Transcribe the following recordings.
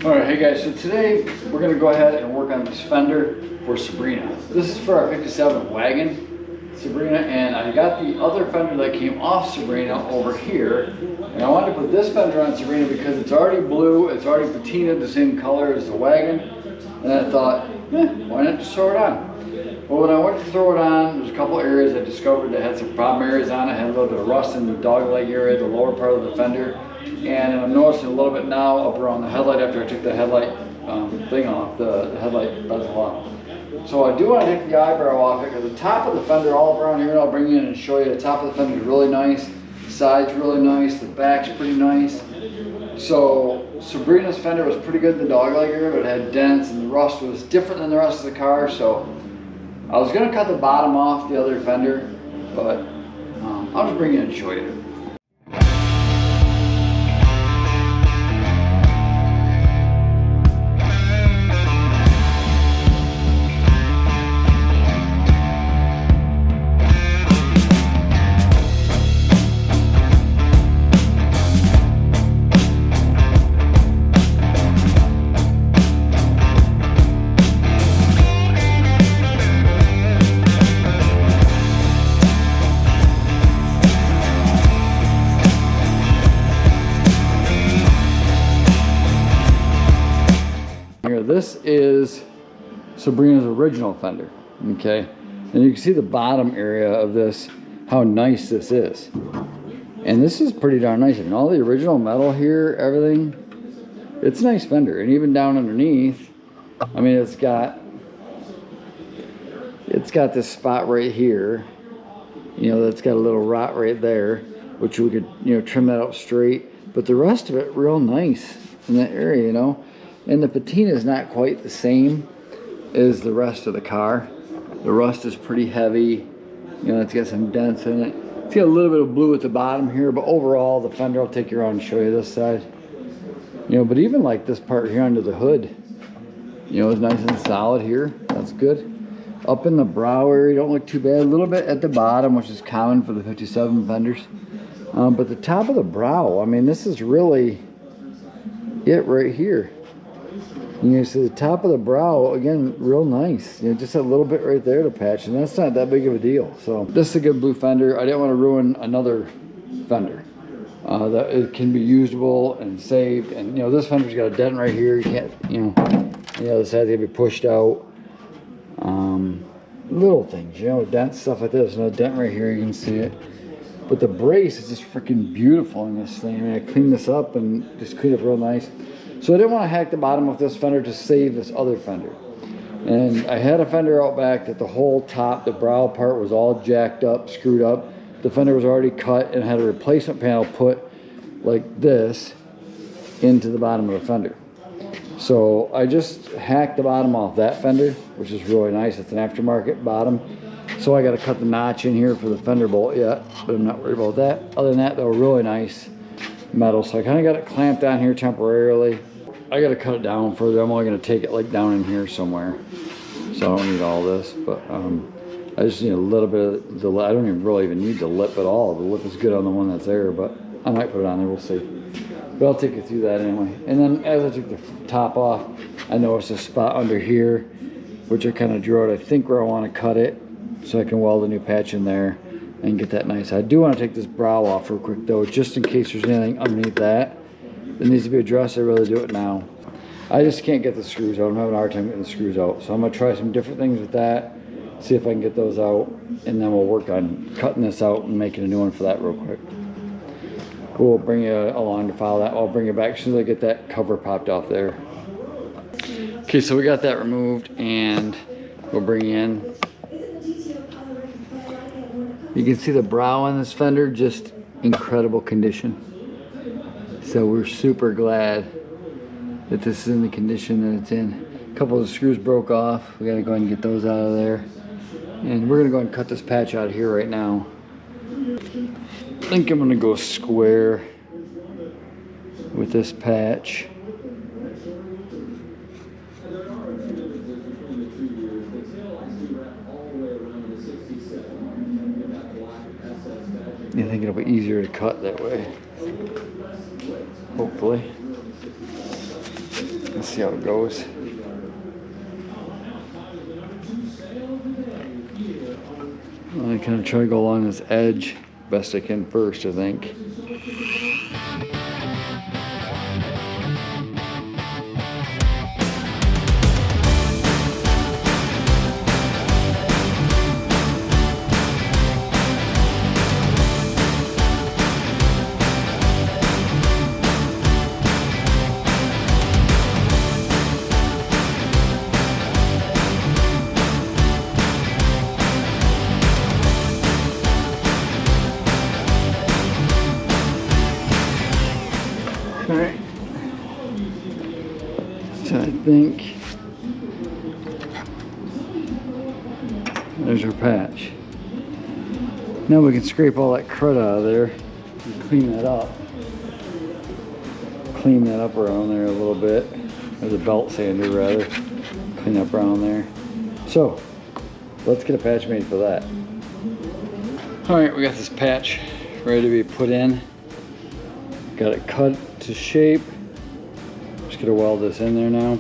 Alright, hey guys, so today we're going to go ahead and work on this fender for Sabrina. This is for our 57 wagon, Sabrina, and I got the other fender that came off Sabrina over here. And I wanted to put this fender on Sabrina because it's already blue, it's already patinaed the same color as the wagon. And I thought, why not just throw it on? Well, when I went to throw it on, there's a couple areas I discovered that had some problem areas on it. Had a little bit of rust in the dog leg area, the lower part of the fender. And I'm noticing a little bit now up around the headlight after I took the headlight thing off, the headlight bezel off. So I do want to take the eyebrow off it because the top of the fender all around here, and I'll bring you in and show you, the top of the fender is really nice, the side's really nice, the back's pretty nice. So Sabrina's fender was pretty good in the dog leg area, but it had dents and the rust was different than the rest of the car. So I was going to cut the bottom off the other fender, but I'll just bring you in and show you. This is Sabrina's original fender, okay? And you can see the bottom area of this, how nice this is. And this is pretty darn nice. I mean, all the original metal here, everything, it's a nice fender. And even down underneath, I mean, it's got this spot right here, you know, that's got a little rot right there, which we could, you know, trim that up straight. But the rest of it, real nice in that area, you know? And the patina is not quite the same as the rest of the car. The rust is pretty heavy. You know, it's got some dents in it. It's got a little bit of blue at the bottom here, but overall the fender, I'll take you around and show you this side. You know, but even like this part here under the hood, you know, is nice and solid here. That's good. Up in the brow area, don't look too bad. A little bit at the bottom, which is common for the 57 fenders. But the top of the brow, I mean, this is really it right here. You know, so the top of the brow, again, real nice. You know, just a little bit right there to patch, and that's not that big of a deal. So this is a good blue fender. I didn't want to ruin another fender. That it can be usable and saved. And, you know, this fender's got a dent right here. You can't, you know, the other side can be pushed out. Little things, you know, dents, stuff like this. No dent right here, you can see it. But the brace is just freaking beautiful in this thing. I mean, I cleaned this up and just cleaned it real nice. So I didn't want to hack the bottom of this fender to save this other fender. And I had a fender out back that the whole top, the brow part was all jacked up, screwed up. The fender was already cut and had a replacement panel put like this into the bottom of the fender. So I just hacked the bottom off that fender, which is really nice. It's an aftermarket bottom. So I got to cut the notch in here for the fender bolt yet, but I'm not worried about that. Other than that, though, really nice metal. So I kind of got it clamped on here temporarily. I got to cut it down further. I'm only going to take it like down in here somewhere. So I don't need all this, but I just need a little bit of the lip. I don't even need the lip at all. The lip is good on the one that's there, but I might put it on there, we'll see. But I'll take you through that anyway. And then as I took the top off, I noticed a spot under here, which I kind of drew out, I think, where I want to cut it, so I can weld a new patch in there and get that nice. I do want to take this brow off real quick though, just in case there's anything underneath that needs to be addressed. I really do it now. I just can't get the screws out. I'm having a hard time getting the screws out. So I'm going to try some different things with that, see if I can get those out, and then we'll work on cutting this out and making a new one for that real quick. We'll bring you along to follow that. I'll bring you back as soon as I get that cover popped off there. Okay, so we got that removed, and we'll bring you in. You can see the brow on this fender, just incredible condition. So we're super glad that this is in the condition that it's in. A couple of the screws broke off. We gotta go ahead and get those out of there. And we're gonna go ahead and cut this patch out of here right now. I think I'm gonna go square with this patch. I think it'll be easier to cut that way. Hopefully. Let's see how it goes. I kind of try to go along this edge best I can first, I think. Alright, so I think there's our patch. Now we can scrape all that crud out of there and clean that up. Clean that up around there a little bit. There's a belt sander rather. Clean up around there. So, let's get a patch made for that. Alright, we got this patch ready to be put in. Got it cut to shape. Just gonna weld this in there now.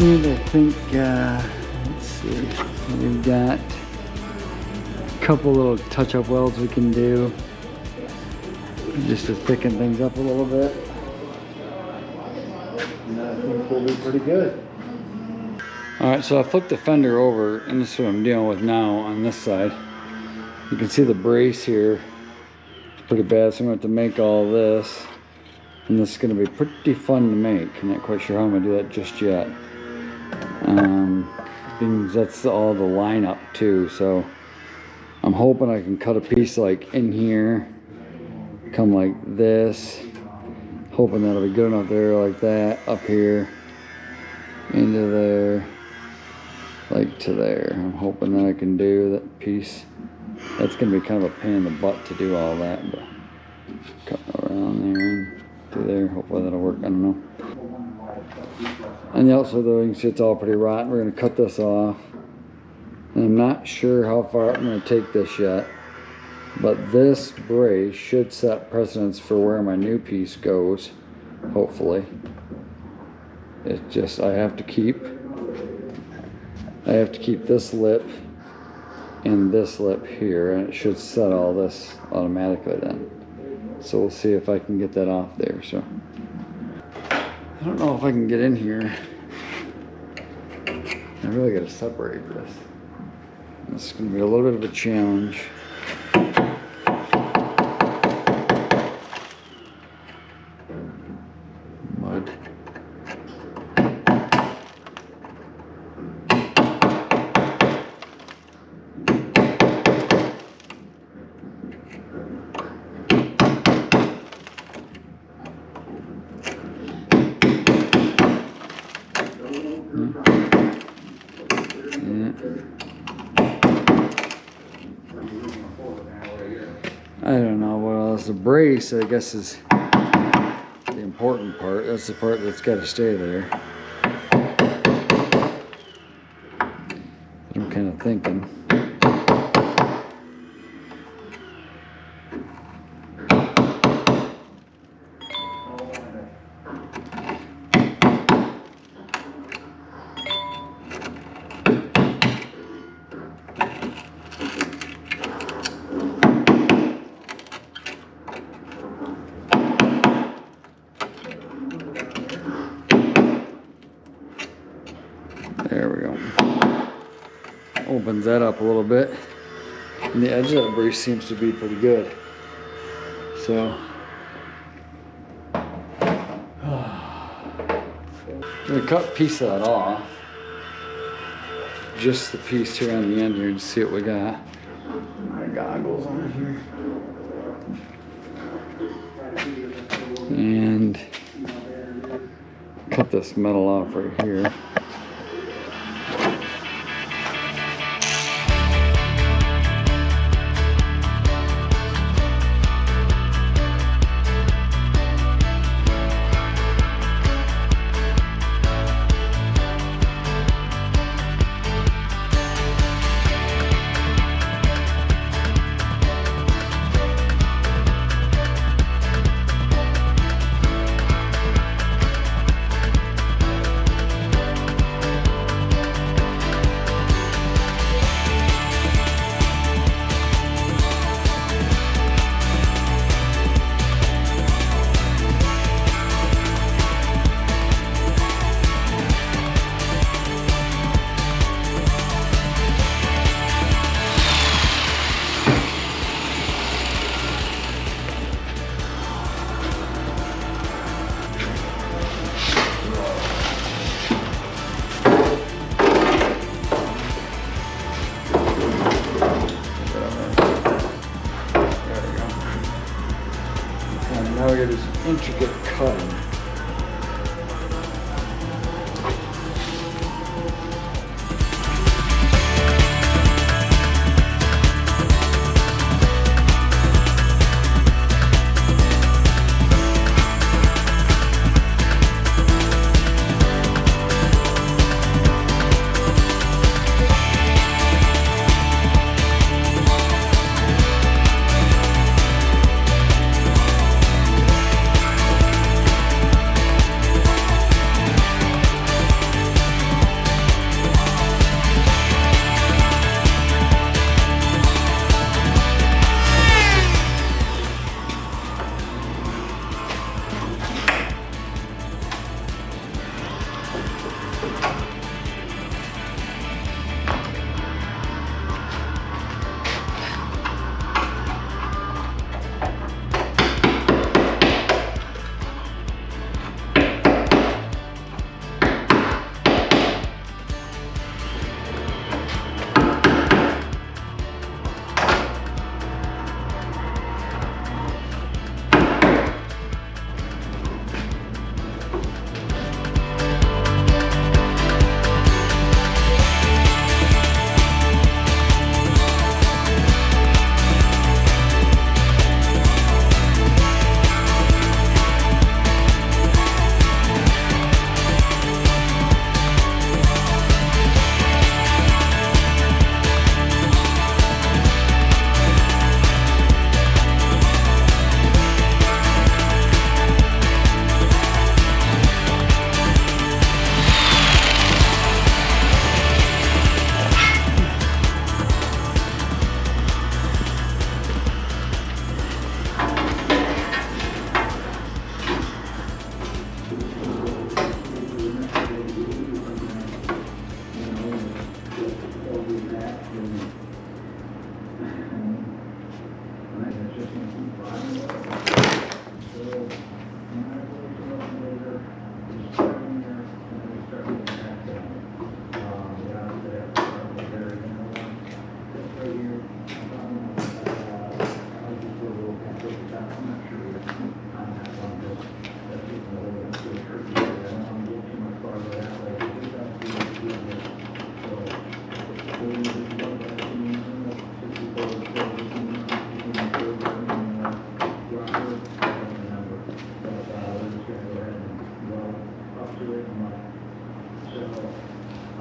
And I think, let's see, we've got a couple little touch-up welds we can do just to thicken things up a little bit. And I think we'll be pretty good. Alright, so I flipped the fender over, and this is what I'm dealing with now on this side. You can see the brace here. It's pretty bad, so I'm going to have to make all this. And this is going to be pretty fun to make. I'm not quite sure how I'm going to do that just yet. That's all the lineup too, so I'm hoping I can cut a piece like in here, come like this, hoping that'll be good enough there, like that, up here, into there, like to there. I'm hoping that I can do that piece. That's going to be kind of a pain in the butt to do all that, but cut around there and through there, hopefully that'll work, I don't know. And the outside though, you can see it's all pretty rotten. We're going to cut this off. And I'm not sure how far I'm going to take this yet. But this brace should set precedence for where my new piece goes. Hopefully. It's just, I have to keep this lip and this lip here. And it should set all this automatically then. So we'll see if I can get that off there. So I don't know if I can get in here. I really got to separate this. This is going to be a little bit of a challenge. Mud. I don't know what else. The brace, I guess, is the important part. That's the part that's got to stay there. I'm kind of thinking. There we go. Opens that up a little bit. And the edge of that brace seems to be pretty good. So, I'm gonna cut a piece of that off. Just the piece here on the end here to see what we got. My goggles on here. And cut this metal off right here. Now we gotta do some intricate cutting.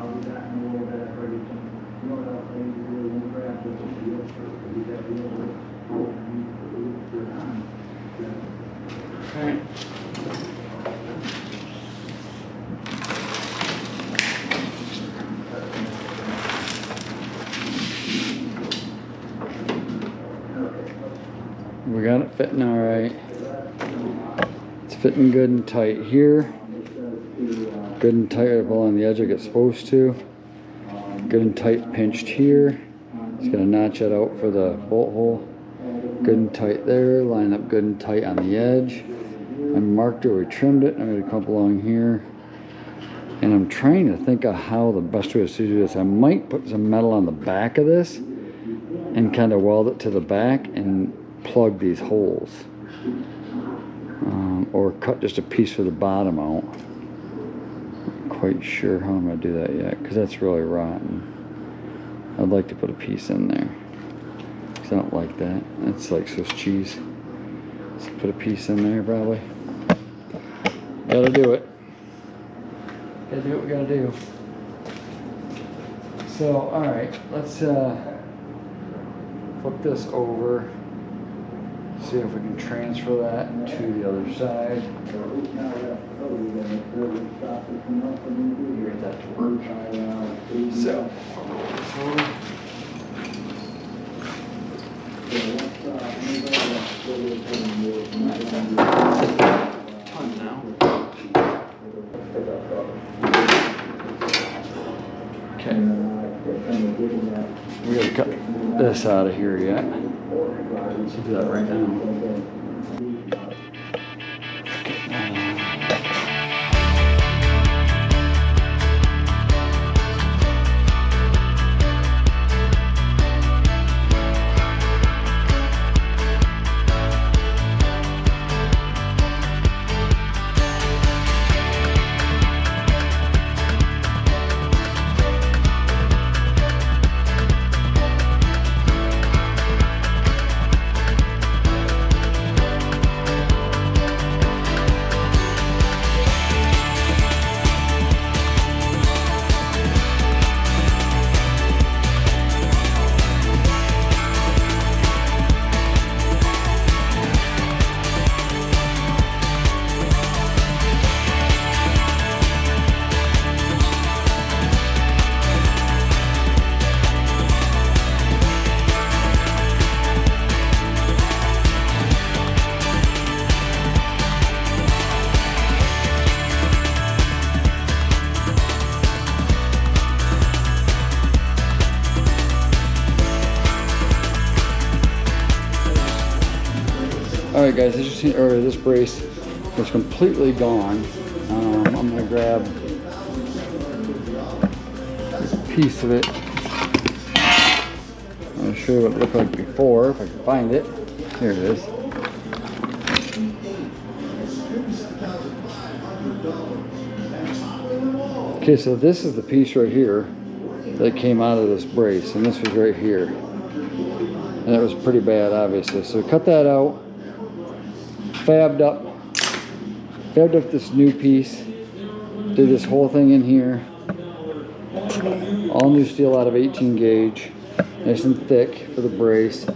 Okay. We got it fitting all right. It's fitting good and tight here. Good and tight up along the edge like it's supposed to. Good and tight pinched here. Just gonna notch it out for the bolt hole. Good and tight there. Line up good and tight on the edge. I marked it, we trimmed it. I'm gonna come up along here. And I'm trying to think of how the best way to do this. I might put some metal on the back of this and kind of weld it to the back and plug these holes. Or cut just a piece for the bottom out. Not quite sure how I'm gonna do that yet, because that's really rotten. I'd like to put a piece in there, because I don't like that. That's like Swiss cheese. Let's put a piece in there probably. Gotta do it. Gotta do what we gotta do. So, alright, let's flip this over. See if we can transfer that to the other side. Get that to work. So, ton now. Okay. We gotta cut this out of here yet. Let's do that right now. Alright guys, as you see earlier, this brace is completely gone. I'm going to grab a piece of it. I'm going to show you what it looked like before, if I can find it. Here it is. Okay, so this is the piece right here that came out of this brace, and this was right here. And it was pretty bad, obviously. So cut that out. Fabbed up this new piece, did this whole thing in here, all new steel out of 18 gauge, nice and thick for the brace.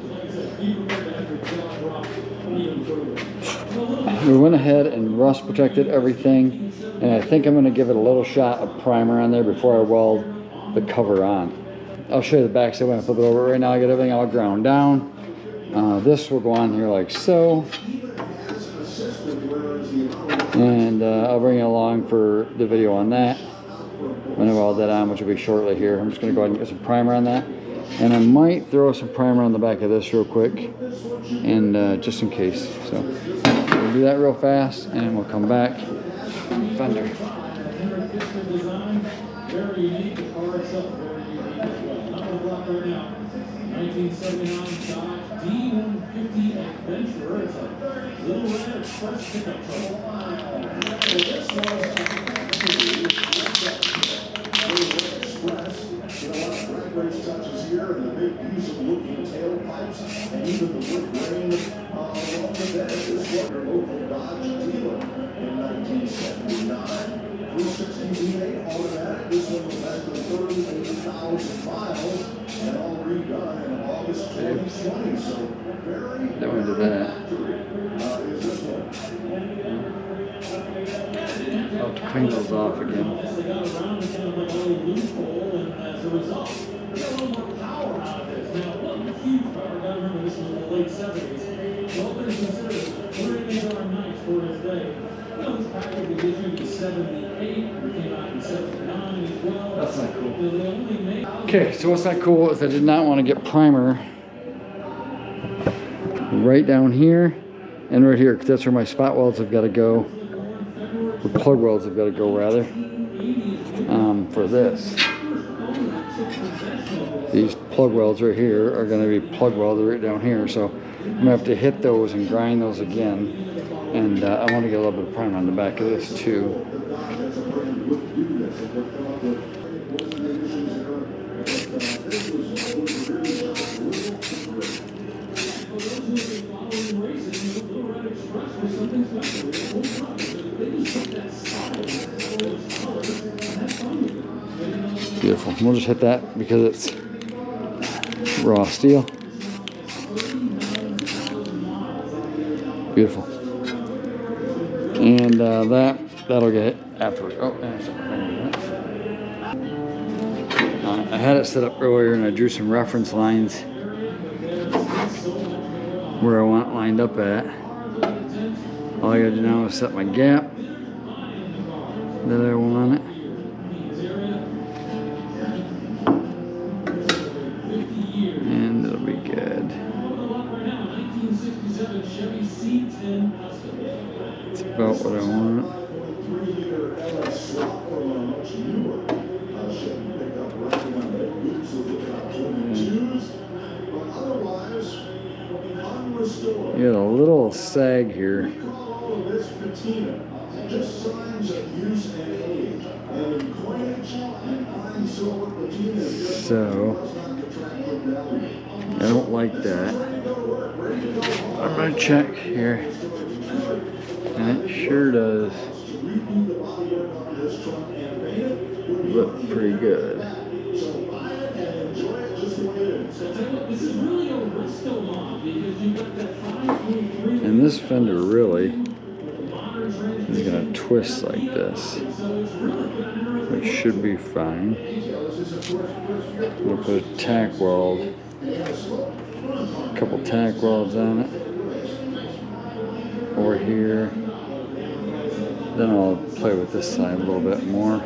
We went ahead and rust protected everything, and I think I'm going to give it a little shot of primer on there before I weld the cover on. I'll show you the back side when I flip it over. Right now I got everything all ground down. This will go on here like so. And I'll bring it along for the video on that when I weld that on, which will be shortly here. I'm just going to go ahead and get some primer on that, and I might throw some primer on the back of this real quick, and just in case. So we'll do that real fast, and we'll come back. Fender. Very unique car itself. 1979 Dodge D150 Adventurer. It's a little red express pickup truck. This was express. You know, a lot of drag race touches here, and the big use of looking tailpipes, and even the wood grain along the bed. This was your local Dodge dealer in 1979. 360 Oops. Don't want to do that. I'll have to clean those off again. That's not cool. Okay, so what's not cool is I did not want to get primer right down here and right here, because that's where my spot welds have got to go. The plug welds have got to go, rather, for this. These plug welds right here are going to be plug welded right down here, so I'm going to have to hit those and grind those again. And I want to get a little bit of primer on the back of this too. Beautiful. We'll just hit that because it's raw steel. Beautiful. And that'll get it afterwards. Oh, I had it set up earlier and I drew some reference lines where I want it lined up at. All I gotta do now is set my gap that I want it. And it'll be good. It's about what I want. You got a little sag here. So I don't like that. I'm gonna check here. And it sure does look pretty good. And this fender really is going to twist like this, which should be fine. We'll put a tack weld, a couple tack welds on it over here. Then I'll play with this side a little bit more.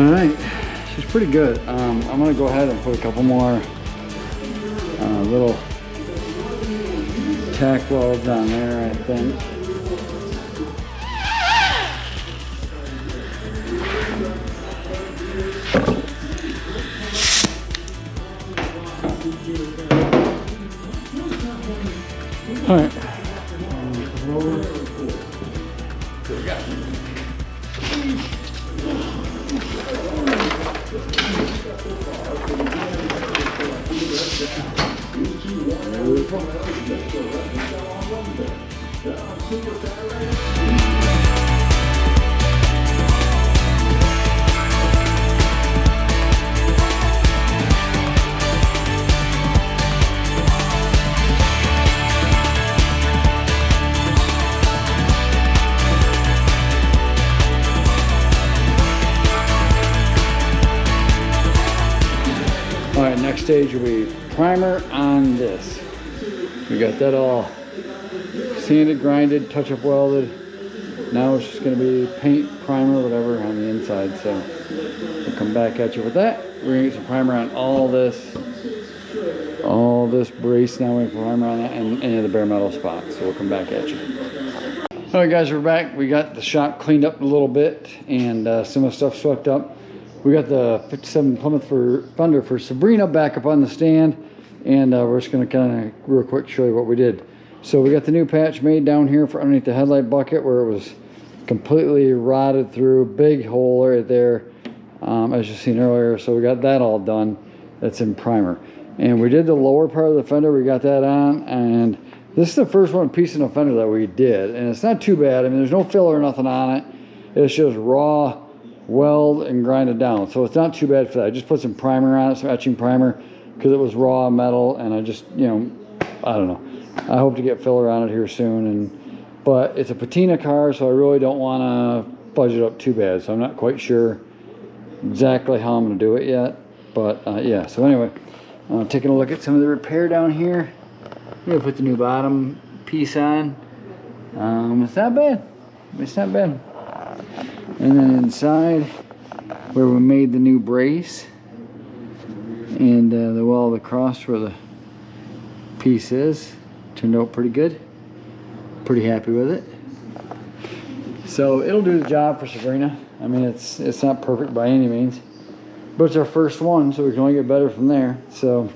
All right, she's pretty good. I'm gonna go ahead and put a couple more little tack welds on there, I think. All right. All right, next stage will be primer on this. We got that all sanded, grinded, touch-up welded. Now it's just going to be paint, primer, whatever on the inside. So we'll come back at you with that. We're going to get some primer on all this brace. Now we have primer on that and any of the bare metal spots. So we'll come back at you. All right, guys, we're back. We got the shop cleaned up a little bit and some of the stuff swept up. We got the 57 Plymouth Fender for Sabrina back up on the stand, and we're just going to kind of real quick show you what we did. So we got the new patch made down here for underneath the headlight bucket where it was completely rotted through, big hole right there, as you've seen earlier. So we got that all done. That's in primer. And we did the lower part of the fender. We got that on, and this is the first one piece in the fender that we did, and it's not too bad. I mean, there's no filler or nothing on it. It's just raw weld and grind it down, so it's not too bad for that. I just put some primer on it, some etching primer, because it was raw metal, and I just, you know, I don't know, I hope to get filler on it here soon. But it's a patina car, so I really don't want to fudge it up too bad, so I'm not quite sure exactly how I'm going to do it yet. But yeah, so anyway, taking a look at some of the repair down here. I'm going to put the new bottom piece on. It's not bad. It's not bad. And then inside where we made the new brace and the weld across where the piece is, turned out pretty good. Pretty happy with it. So it'll do the job for Sabrina. I mean, it's not perfect by any means, but it's our first one, so we can only get better from there. So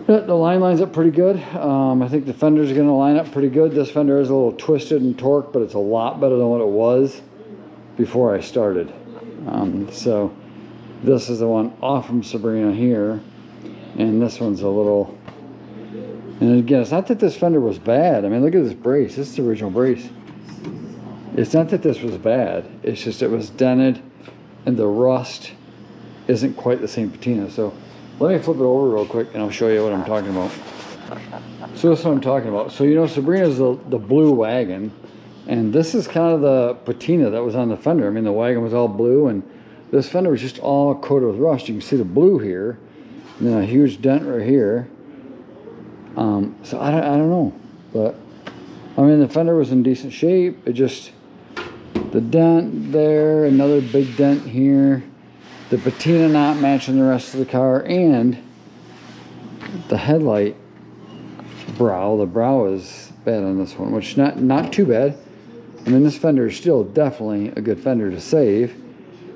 yeah, the line lines up pretty good. I think the fender's going to line up pretty good. This fender is a little twisted and torqued, but it's a lot better than what it was before I started. So this is the one off from Sabrina here, and this one's a little, and again, it's not that this fender was bad. I mean, look at this brace. This is the original brace. It's not that this was bad. It's just it was dented, and the rust isn't quite the same patina. So let me flip it over real quick and I'll show you what I'm talking about. So this is what I'm talking about. So you know, Sabrina's the blue wagon, and this is kind of the patina that was on the fender. I mean, the wagon was all blue, and this fender was just all coated with rust. You can see the blue here, and then a huge dent right here. So I don't know, but I mean, the fender was in decent shape. It just, the dent there, another big dent here, the patina not matching the rest of the car, and the headlight brow, the brow is bad on this one, which not too bad. I mean, this fender is still definitely a good fender to save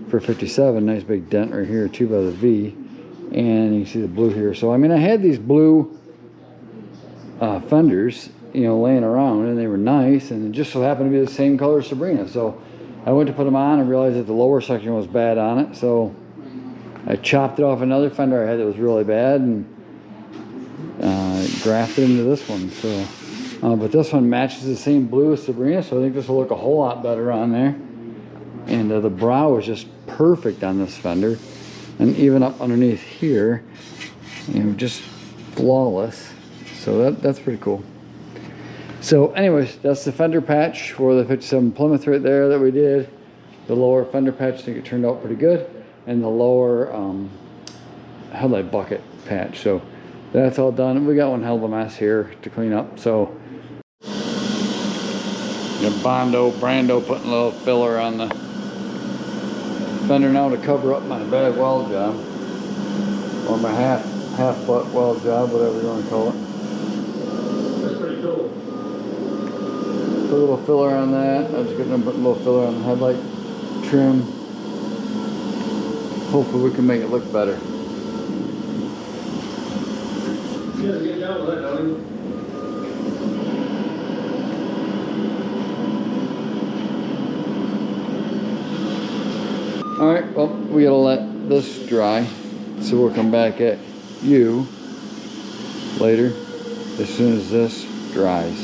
for 57. Nice big dent right here too by the V, and you can see the blue here. So I mean, I had these blue fenders, you know, laying around, and they were nice, and it just so happened to be the same color as Sabrina. So I went to put them on and realized that the lower section was bad on it, so I chopped it off another fender I had that was really bad and grafted into this one. So but this one matches the same blue as Sabrina, so I think this will look a whole lot better on there. And the brow is just perfect on this fender, and even up underneath here, you know, just flawless. So that's pretty cool. So anyways, that's the fender patch for the 57 Plymouth right there that we did. The lower fender patch, I think it turned out pretty good, and the lower headlight bucket patch. So that's all done. We got one hell of a mess here to clean up. So the Brando putting a little filler on the fender now to cover up my bag weld job, or my half butt weld job, whatever you want to call it. That's pretty cool. Put a little filler on that. I was going to put a little filler on the headlight trim. Hopefully we can make it look better. You gotta get down with that, don't you? Alright, well, we gotta let this dry, so we'll come back at you later as soon as this dries.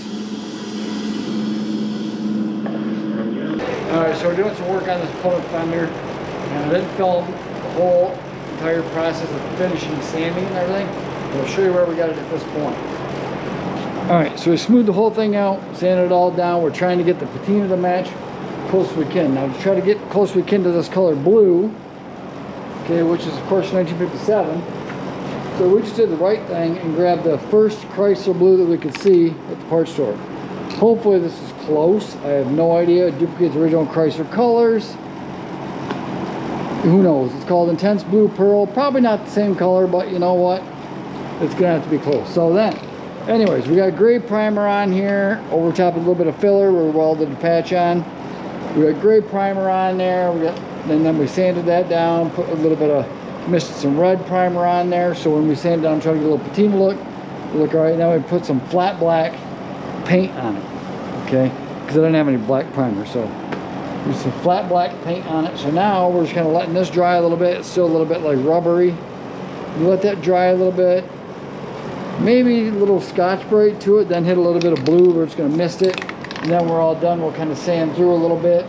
Alright, so we're doing some work on this Plymouth fender, and I didn't film the whole entire process of finishing sanding and everything, but I'll show you where we got it at this point. Alright, so we smoothed the whole thing out, sanded it all down. We're trying to get the patina to match close as we can. Now to try to get close as we can to this color blue, okay, which is of course 1957. So we just did the right thing and grabbed the first Chrysler blue that we could see at the parts store. Hopefully this is close. I have no idea. It duplicates original Chrysler colors. Who knows? It's called Intense Blue Pearl. Probably not the same color, but you know what? It's gonna have to be close. So then, anyways, we got gray primer on here. Over top a little bit of filler. We welded the patch on. We got gray primer on there. And then we sanded that down. Put a little bit of mixed some red primer on there. So when we sand it down, try to get a little patina look. Look all right. Now we put some flat black paint on it. Okay, because I didn't have any black primer. So there's some flat black paint on it. So now we're just kind of letting this dry a little bit. It's still a little bit like rubbery. You let that dry a little bit. Maybe a little Scotch-Brite to it, then hit a little bit of blue. We're just going to mist it, and then we're all done. We'll kind of sand through a little bit,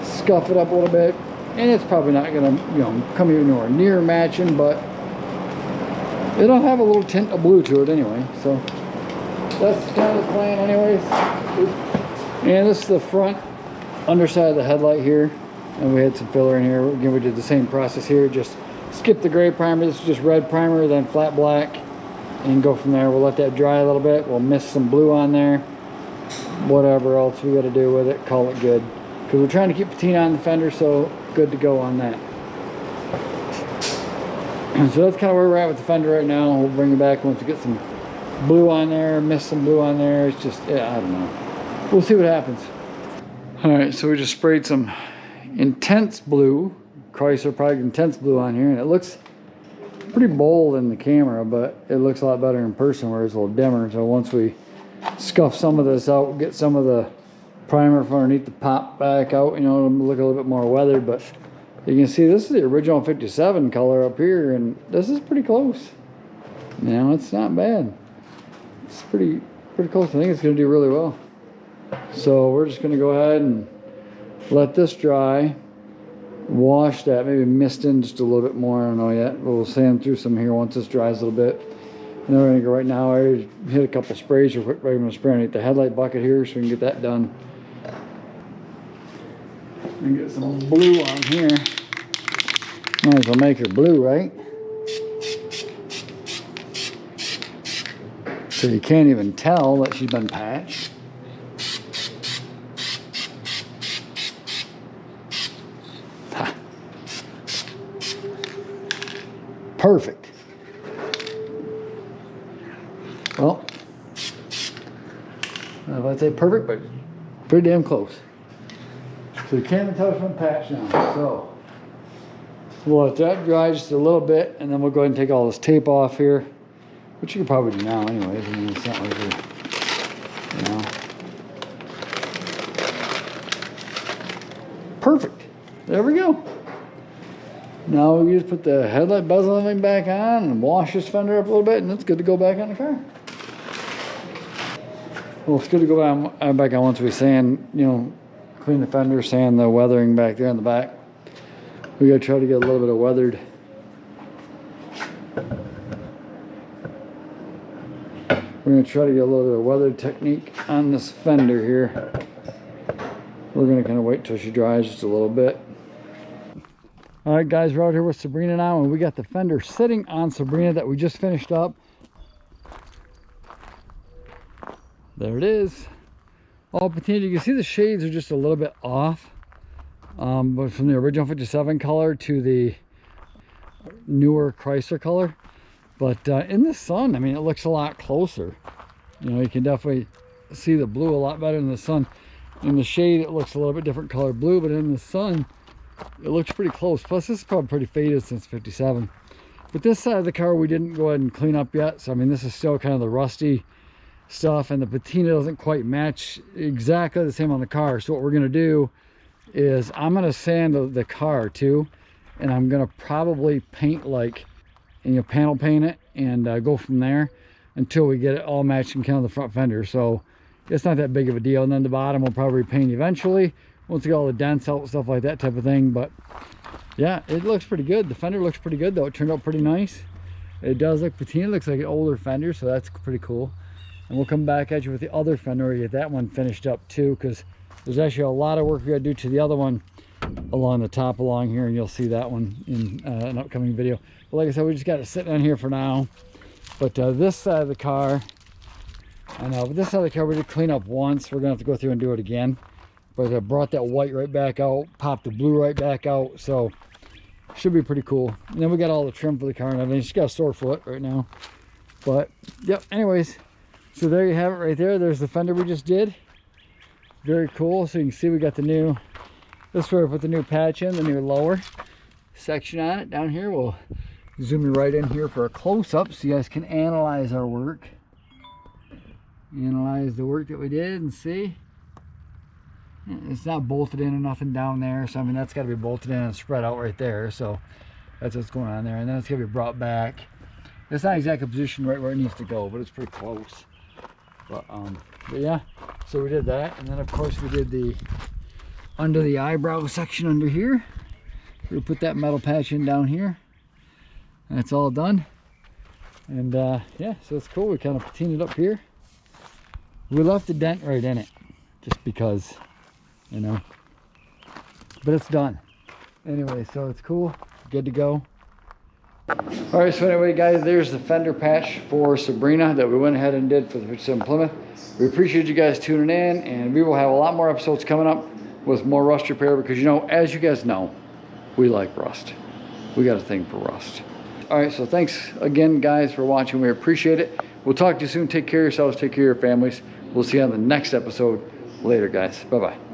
scuff it up a little bit, and it's probably not going to, you know, come anywhere near matching, but it'll have a little tint of blue to it anyway. So that's kind of the plan, anyways. And this is the front underside of the headlight here, and we had some filler in here. Again, we did the same process here. Just skip the gray primer. This is just red primer, then flat black. And go from there. We'll let that dry a little bit. We'll mist some blue on there. Whatever else we got to do with it, call it good. Because we're trying to keep patina on the fender, so good to go on that. So that's kind of where we're at with the fender right now. We'll bring it back once we get some blue on there, mist some blue on there. It's just, yeah, I don't know. We'll see what happens. All right, so we just sprayed some intense blue, Chrysler Product Intense Blue on here, and it looks pretty bold in the camera, but it looks a lot better in person where it's a little dimmer. So once we scuff some of this out, get some of the primer from underneath the pop back out, you know, it'll look a little bit more weathered. But you can see this is the original 57 color up here, and this is pretty close. You know, it's not bad. It's pretty close. I think it's going to do really well. So we're just going to go ahead and let this dry. Wash that, maybe mist in just a little bit more, I don't know yet. We'll sand through some here once this dries a little bit. And then we're gonna go right now. I already hit a couple sprays real quick, but I'm gonna spray underneath the headlight bucket here so we can get that done. And get some blue on here. Might as well make her blue, right? So you can't even tell that she's been patched. Perfect. Well, I'd say perfect, but pretty damn close. So you can't even tell it's been patched now. So we'll let that dry just a little bit, and then we'll go ahead and take all this tape off here, which you can probably do now anyways. I mean, it's not like you're, you know. Perfect. There we go. Now we just put the headlight bezel and everything back on and wash this fender up a little bit, and it's good to go back on the car. Well, it's good to go back on once we sand, you know, clean the fender, sand the weathering back there in the back. We gotta try to get a little bit of weathered. We're gonna try to get a little bit of weathered technique on this fender here. We're gonna kind of wait till she dries just a little bit. All right, guys, we're out here with Sabrina now, and we got the fender sitting on Sabrina that we just finished up. There it is. All patina. You can see the shades are just a little bit off. but from the original 57 color to the newer Chrysler color. But in the sun, I mean, it looks a lot closer. You know, you can definitely see the blue a lot better in the sun. In the shade, it looks a little bit different color blue, but in the sun, it looks pretty close. Plus, this is probably pretty faded since 57. But this side of the car, we didn't go ahead and clean up yet. So, I mean, this is still kind of the rusty stuff, and the patina doesn't quite match exactly the same on the car. So what we're going to do is I'm going to sand the car too, and I'm going to probably paint, like, you know, panel paint it, and go from there until we get it all matching kind of the front fender. So it's not that big of a deal. And then the bottom will probably paint eventually once we get all the dents out, stuff like that type of thing. But yeah, it looks pretty good. The fender looks pretty good though. It turned out pretty nice. It does look patina. It looks like an older fender, so that's pretty cool. And we'll come back at you with the other fender and get that one finished up too, because there's actually a lot of work we got to do to the other one along the top along here, and you'll see that one in an upcoming video. But like I said, we just got it sitting on here for now. But this side of the car, I know, but this side of the car we did clean up once. We're gonna have to go through and do it again. But I brought that white right back out, popped the blue right back out, so should be pretty cool. And then we got all the trim for the car and everything. She's got a sore foot right now. But yep, anyways, so there you have it right there. There's the fender we just did. Very cool. So you can see we got the new, this is where we put the new patch in, the new lower section on it. Down here, we'll zoom you right in here for a close-up so you guys can analyze our work. Analyze the work that we did and see. It's not bolted in or nothing down there, so I mean that's got to be bolted in and spread out right there. So that's what's going on there, and then it's going to be brought back. It's not exactly positioned right where it needs to go, but it's pretty close. But yeah, so we did that, and then of course we did the under the eyebrow section under here. We put that metal patch in down here. That's all done, and yeah, so it's cool. We kind of patinaed it up here. We left the dent right in it just because, you know, but it's done anyway, so it's cool, good to go. All right, so anyway guys, there's the fender patch for Sabrina that we went ahead and did for the 57 Plymouth. We appreciate you guys tuning in, and we will have a lot more episodes coming up with more rust repair, because you know, as you guys know, we like rust. We got a thing for rust. All right, so thanks again guys for watching. We appreciate it. We'll talk to you soon. Take care of yourselves, take care of your families. We'll see you on the next episode. Later guys, bye bye.